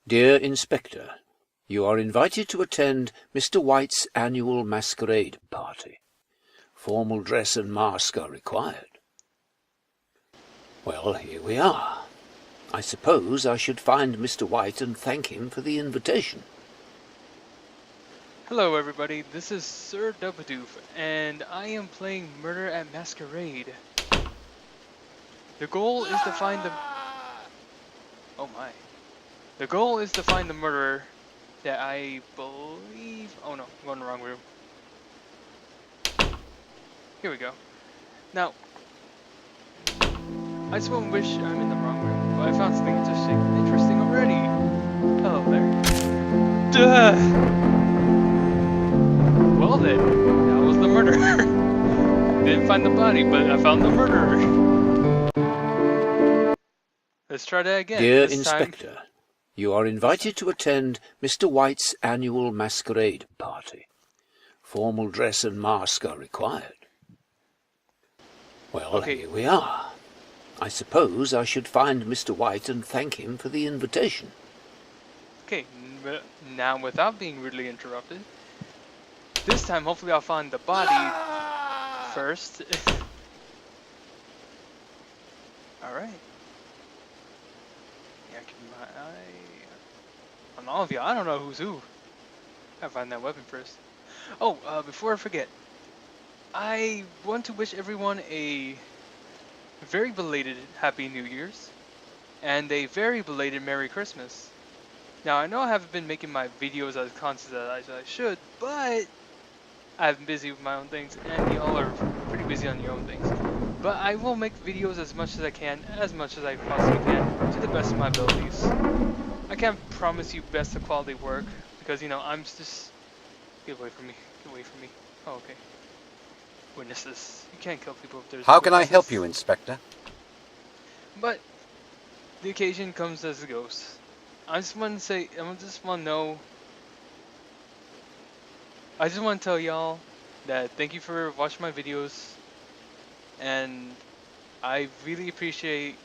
Dear Inspector, you are invited to attend Mr. White's annual masquerade party. Formal dress and mask are required. Well, here we are. I suppose I should find Mr. White and thank him for the invitation. Hello everybody, this is Sir Dubadoof, and I am playing Murder at Masquerade. The goal is to find the... Oh my. The goal is to find the murderer that I believe... Oh no, I'm going in the wrong room. Here we go. Now, I just want to wish I'm in the wrong room, but I found something interesting already. Hello there. Duh! Well then, that was the murderer. Didn't find the body, but I found the murderer. Let's try that again. Dear Inspector, you are invited to attend Mr. White's annual masquerade party. Formal dress and mask are required. Well, okay. Here we are. I suppose I should find Mr. White and thank him for the invitation. Okay, now without being rudely interrupted, this time hopefully I'll find the body first. Alright. Yeah, keep my eye on all of you. I don't know who's who. Gotta find that weapon first. Oh, before I forget, I want to wish everyone a very belated Happy New Year's and a very belated Merry Christmas. Now, I know I haven't been making my videos as constant as I should, but I've been busy with my own things, and y'all are pretty busy on your own things. But I will make videos as much as I can, as much as I possibly can, to the best of my abilities. I can't promise you best of quality work, because, you know, I'm just... Get away from me. Get away from me. Oh, okay. Witnesses. You can't kill people if there's How can I witnesses. help you, Inspector? But the occasion comes as it goes. I just want to say, I just want to know... I just want to tell y'all that thank you for watching my videos, and I really appreciate...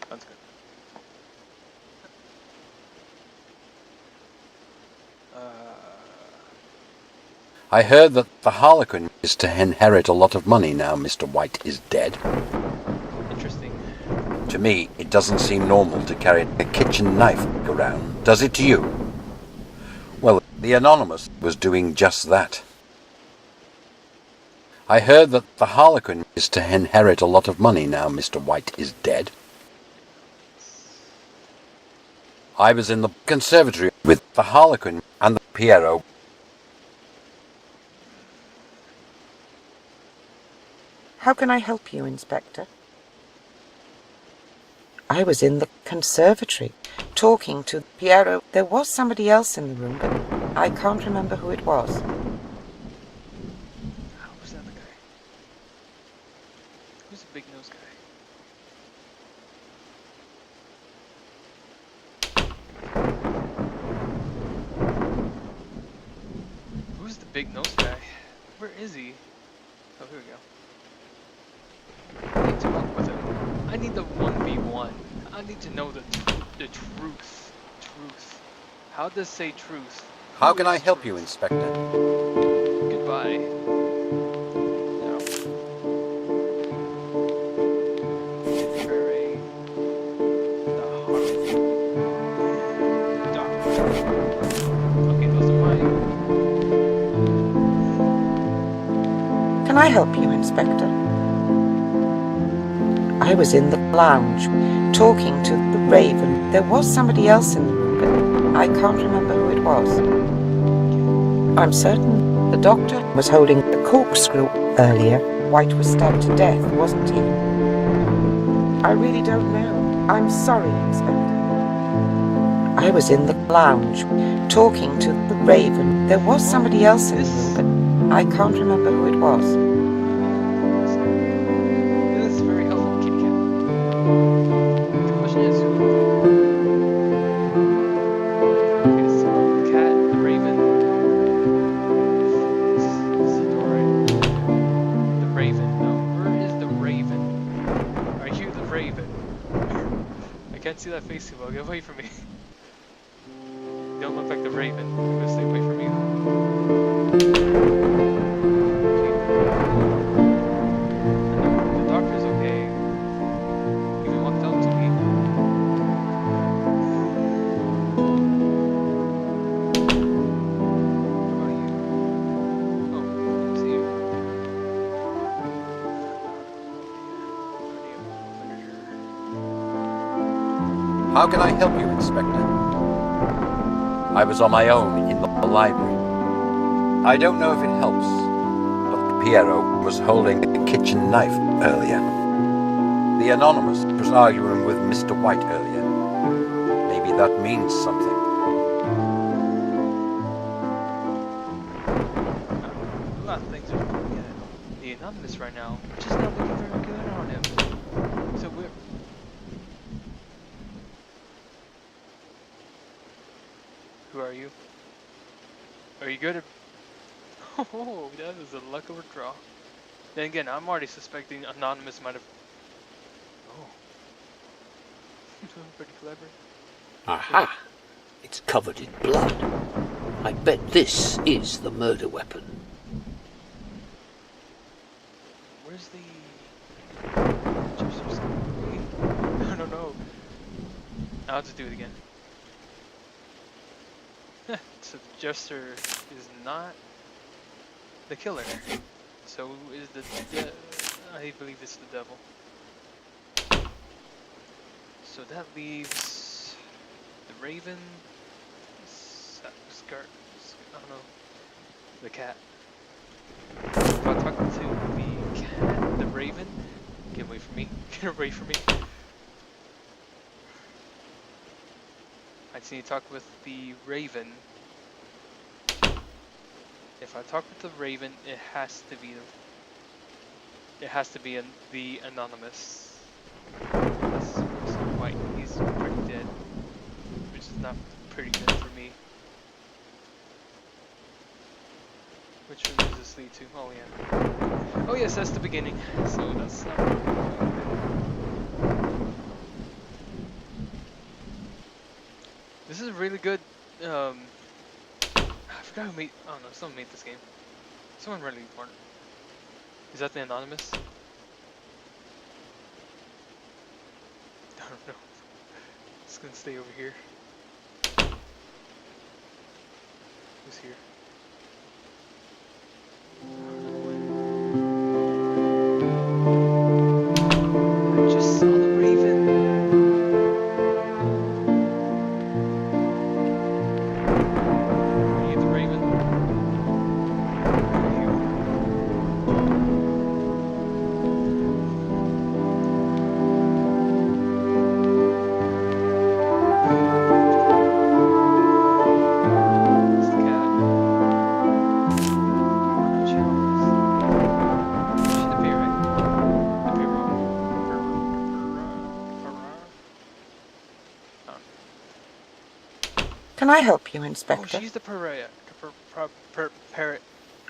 That's good. I heard that the Harlequin is to inherit a lot of money now Mr. White is dead. Interesting. To me, it doesn't seem normal to carry a kitchen knife around, does it to you? Well, the Anonymous was doing just that. I heard that the Harlequin is to inherit a lot of money now Mr. White is dead. I was in the conservatory with the Harlequin and the Pierrot. How can I help you, Inspector? I was in the conservatory, talking to Pierrot. There was somebody else in the room, but I can't remember who it was. Who's that other guy? Who's the big nose guy? Who's the big nose guy? Where is he? Oh, here we go. I need to talk with him. I need the 1v1. I need to know the truth. Truth. How does say truth? How Who can I is help truth? you, Inspector? Goodbye. No. Ferry. The Harlequin. Doctor. Okay, those are my... Can I help you, Inspector? I was in the lounge, talking to the Raven. There was somebody else in the room, but I can't remember who it was. I'm certain the doctor was holding the corkscrew earlier. White was stabbed to death, wasn't he? I really don't know. I'm sorry, Inspector. I was in the lounge, talking to the Raven. There was somebody else in the room, but I can't remember who it was. This is very helpful, Kitty Cat. The question is who? Okay, so the cat, the raven. This is Dora. The raven. No, where is the raven? Are you the raven? can't see that face too well. Get away from me. You don't look like the Raven. You gotta stay away from me. The doctor's okay. Even walked up to me. How about you? Oh, it's you. How can I help you, Inspector? I was on my own in the library. I don't know if it helps, but Piero was holding a kitchen knife earlier. The Anonymous was arguing with Mr. White earlier. Maybe that means something. A lot of things are looking at the Anonymous right now, which is not looking very good on him. So we're... Who are you? Are you good at... Oh, that is a luck of a draw. Then again, I'm already suspecting Anonymous might have... Oh. Pretty clever. Aha! It's covered in blood. I bet this is the murder weapon. Where's the... I don't know. I'll just do it again. So the Jester is not the killer. So is the I believe it's the devil. So that leaves the Raven, I don't know, the cat. If I talk to the cat, the Raven, get away from me, get away from me. I just need to talk with the Raven. If I talk with the Raven, it has to be the Anonymous. That's Mr. White. He's pretty dead, which is not pretty good for me. Which room does this lead to? Oh yeah. Oh yes, that's the beginning. So that's not really good. This is a really good. I forgot who made. I don't know. Someone made this game. Someone really important. Is that the Anonymous? I don't know. Just gonna stay over here. Who's here? I just saw the Raven. Are you the Raven? Are you? It's the cat. She's the bear, right? The bear. Can I help you, Oh, Inspector? she's the pariah. Parrot.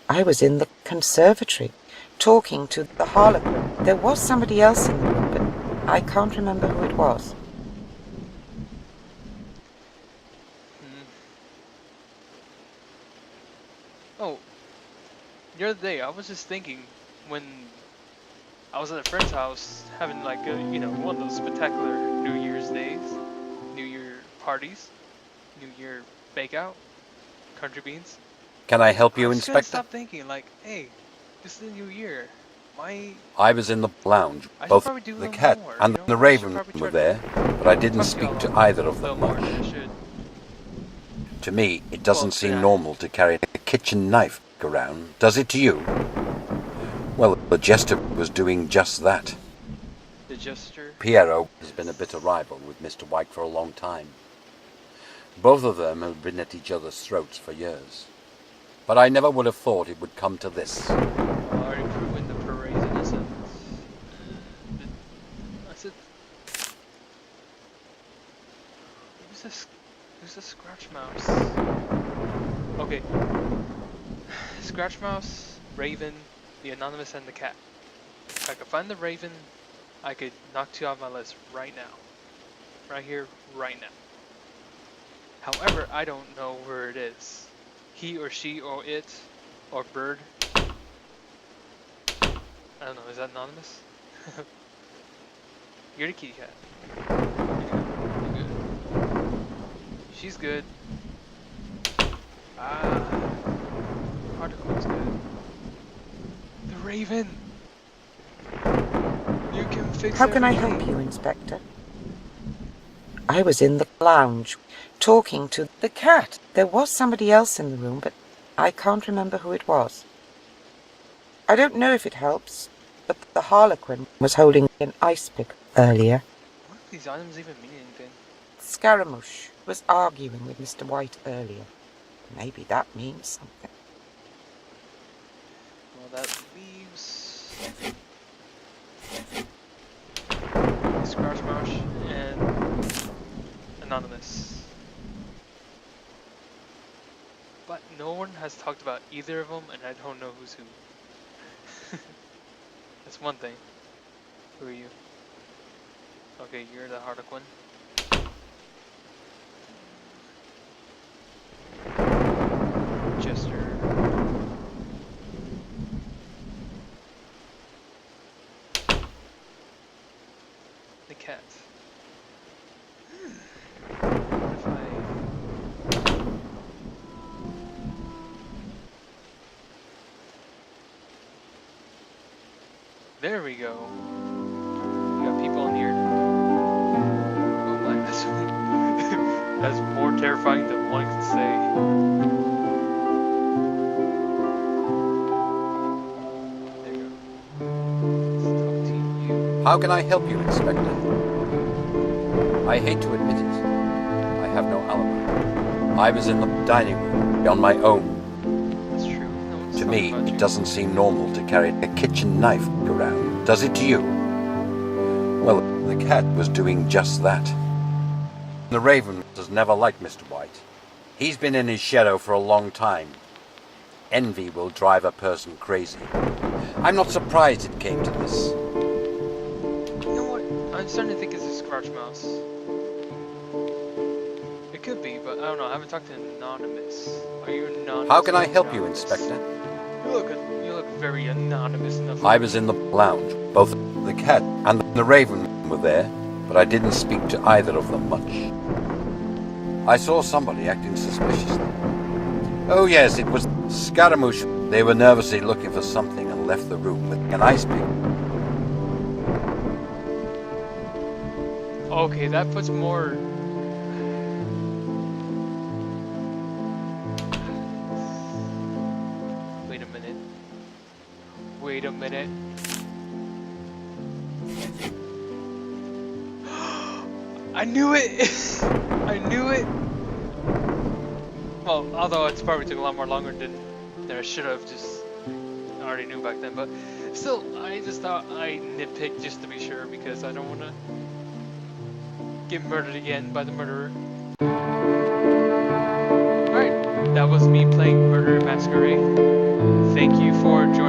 I was in the conservatory, talking to the Harlequin. There was somebody else in the room, but I can't remember who it was. Oh, the other day I was just thinking when I was at a friend's house having like a, one of those spectacular New Year's days, New Year parties, New Year bake out, country beans. Can I help you, I just couldn't Inspector? stop thinking like, hey, this is the New Year. Why? I was in the lounge. I should Both probably do a the little cat more, and you know? the I should Raven probably were try to there, but I didn't talk speak y'all to either a of little them more much. than I should. To me, it doesn't Well, seem yeah. normal to carry a kitchen knife around, does it to you? Well, the Jester was doing just that. The Jester. Piero has been a bitter rival with Mr. White for a long time. Both of them have been at each other's throats for years. But I never would have thought it would come to this. Already proven the parade's innocence. I said, who's this Scratch Mouse? Okay. Scratch Mouse, Raven, the Anonymous, and the cat. If I could find the Raven, I could knock two off my list right now. right here, right now. However, I don't know where it is. He or she or it or bird. I don't know, is that anonymous? You're the kitty cat. You're good. She's good. Article's good. The Raven! You can fix How can I everything. help you, Inspector? I was in the lounge, talking to the cat. There was somebody else in the room, but I can't remember who it was. I don't know if it helps, but the Harlequin was holding an ice pick earlier. What do these items even mean anything? Scaramouche was arguing with Mr. White earlier. Maybe that means something. Well, that leaves Scarsmarsh and Anonymous. But no one has talked about either of them, and I don't know who's who. That's one thing. Who are you? Okay, you're the Harlequin. Jester. The cat. What if There we go. We got people in here. Oh my, that's more terrifying than one can say. There you go. Let's talk to you. How can I help you, Inspector? I hate to admit it. I have no alibi. I was in the dining room on my own. That's true. No one's To talking me, about it you. doesn't seem normal to carry a kitchen knife around. Does it to you? Well, the cat was doing just that. The Raven has never liked Mr. White. He's been in his shadow for a long time. Envy will drive a person crazy. I'm not surprised it came to this. You know what? I'm starting to think it's a Scratch Mouse. It could be, but I don't know. I haven't talked to Anonymous. Are you anonymous? How can I help you, Anonymous? Inspector? You look very anonymous enough. I was in the lounge. Both the cat and the Raven were there, but I didn't speak to either of them much. I saw somebody acting suspiciously. Oh yes, it was Scaramouche. They were nervously looking for something and left the room with an ice pick. Okay, that puts more. Wait a minute. Wait a minute. I knew it! I knew it! Well, although it's probably took a lot more longer than I should have, just I already knew back then, but still, I just thought I nitpicked just to be sure because I don't want to get murdered again by the murderer. Alright, that was me playing Murder Masquerade. Thank you for joining.